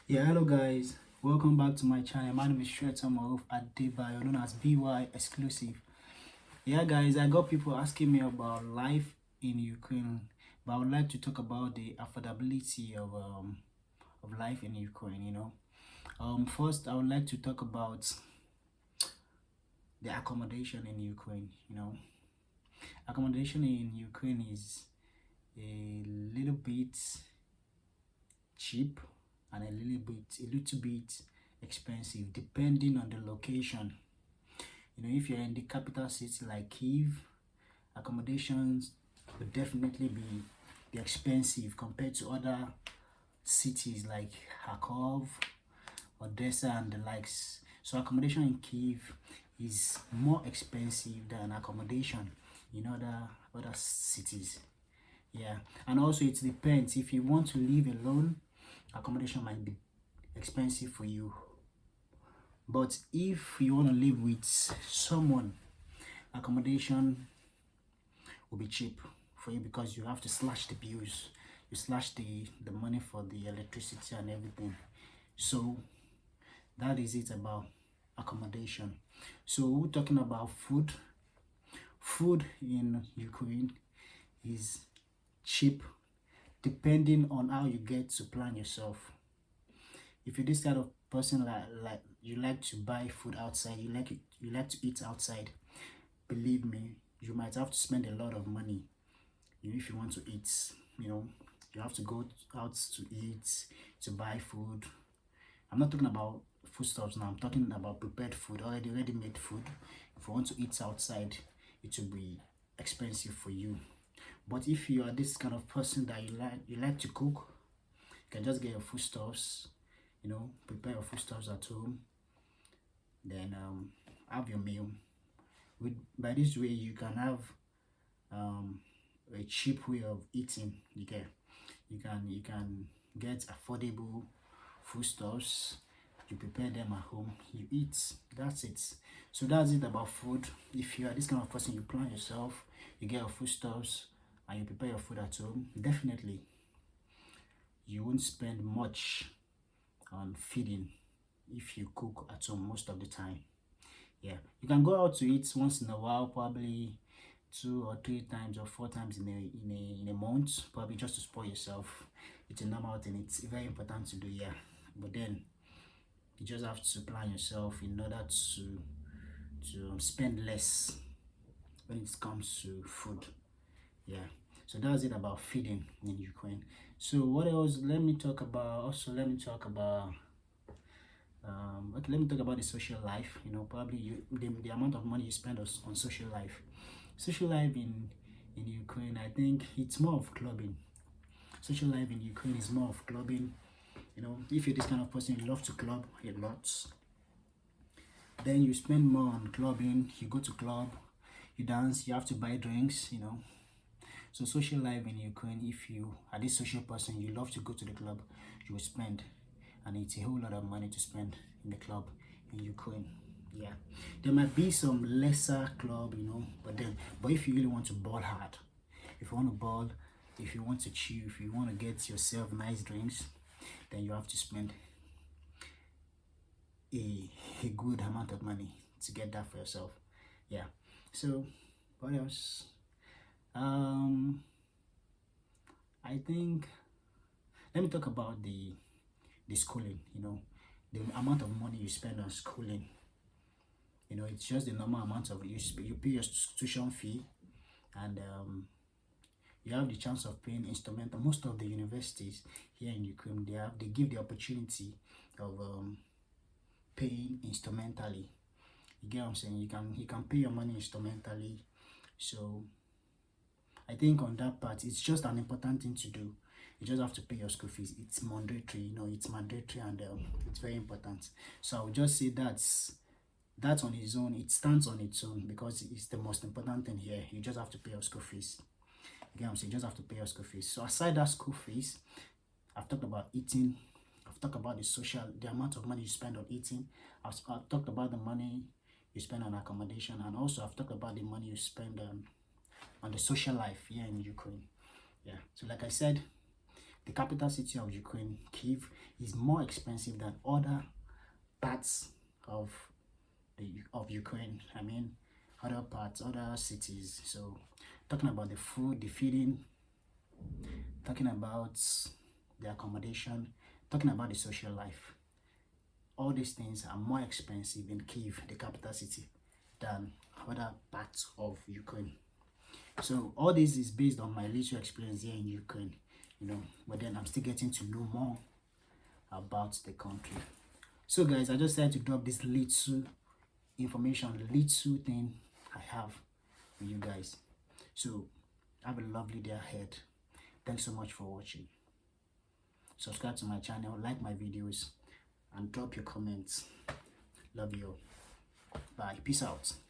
Yeah, hello guys. Welcome back to my channel. My name is Shweta Maruf Adebayo, known as Byxclusive. Yeah, guys, I got people asking me about life in Ukraine, but I would like to talk about the affordability of life in Ukraine. First, I would like to talk about the accommodation in Ukraine. Accommodation in Ukraine is a little bit cheap and a little bit expensive depending on the location. If you're in the capital city like Kiev, accommodations would definitely be expensive compared to other cities like Kharkov, Odessa and the likes. So accommodation in Kiev is more expensive than accommodation in other cities. Yeah, and also it depends. If you want to live alone, accommodation might be expensive for you. But if you want to live with someone, accommodation will be cheap for you because you have to slash the bills. You slash the money for the electricity and everything. So that is it about accommodation. So we're talking about food. Food in Ukraine is cheap depending on how you get to plan yourself. If you're this kind of person like you like to buy food outside, you like to eat outside, believe me, you might have to spend a lot of money. If you want to eat, you have to go out to eat, to buy food. I'm not talking about foodstuffs now. I'm talking about prepared food, already ready-made food. If you want to eat outside, it will be expensive for you. But if you are this kind of person that you like to cook, you can just get your foodstuffs, prepare your foodstuffs at home, then have your meal. By this way, you can have a cheap way of eating. You can get affordable foodstuffs. You prepare them at home, you eat. That's it. So that's it about food. If you are this kind of person, you plan yourself, you get your foodstuffs and you prepare your food at home, definitely you won't spend much on feeding if you cook at home most of the time. Yeah, you can go out to eat once in a while, probably 2 or 3 times or 4 times in a month, probably just to spoil yourself. It's a normal thing. It's very important to do, yeah. But then you just have to plan yourself in order to spend less when it comes to food. Yeah. So that's it about feeding in Ukraine. So what else? Let me talk about okay, let me talk about the social life. Probably the amount of money you spend on social life. Social life in Ukraine, I think it's more of clubbing. Social life in Ukraine is more of clubbing. If you're this kind of person, you love to club a lot, then you spend more on clubbing. You go to club, you dance, you have to buy drinks. So social life in Ukraine, if you are this social person, you love to go to the club, you will spend, and it's a whole lot of money to spend in the club in Ukraine. Yeah, there might be some lesser club, but if you really want to ball hard, if you want to ball, if you want to chill, if you want to get yourself nice drinks, then you have to spend a good amount of money to get that for yourself. Yeah. So what else? I think let me talk about the schooling. The amount of money you spend on schooling. It's just the normal amount of you pay your tuition fee, and you have the chance of paying instrumental. Most of the universities here in Ukraine, they give the opportunity of paying instrumentally. You get what I'm saying? You can pay your money instrumentally. So I think on that part, it's just an important thing to do. You just have to pay your school fees. It's mandatory, it's mandatory, and it's very important. So I would just say that's on its own. It stands on its own because it's the most important thing here. You just have to pay your school fees. You get what I'm saying? You just have to pay your school fees. So aside that school fees, I've talked about eating. I've talked about the amount of money you spend on eating. I've talked about the money you spend on accommodation, and also I've talked about the money you spend on the social life here in Ukraine. Yeah. So like I said, the capital city of Ukraine, Kiev, is more expensive than other parts of Ukraine. I mean, other parts, other cities. So, talking about the food, the feeding, talking about the accommodation, talking about the social life. All these things are more expensive in Kiev, the capital city, than other parts of Ukraine. So all this is based on my little experience here in Ukraine, but then I'm still getting to know more about the country. So guys, I just decided to drop this little information, little thing I have for you guys. So have a lovely day ahead. Thanks so much for watching. Subscribe to my channel, like my videos, and drop your comments. Love you all. Bye. Peace out.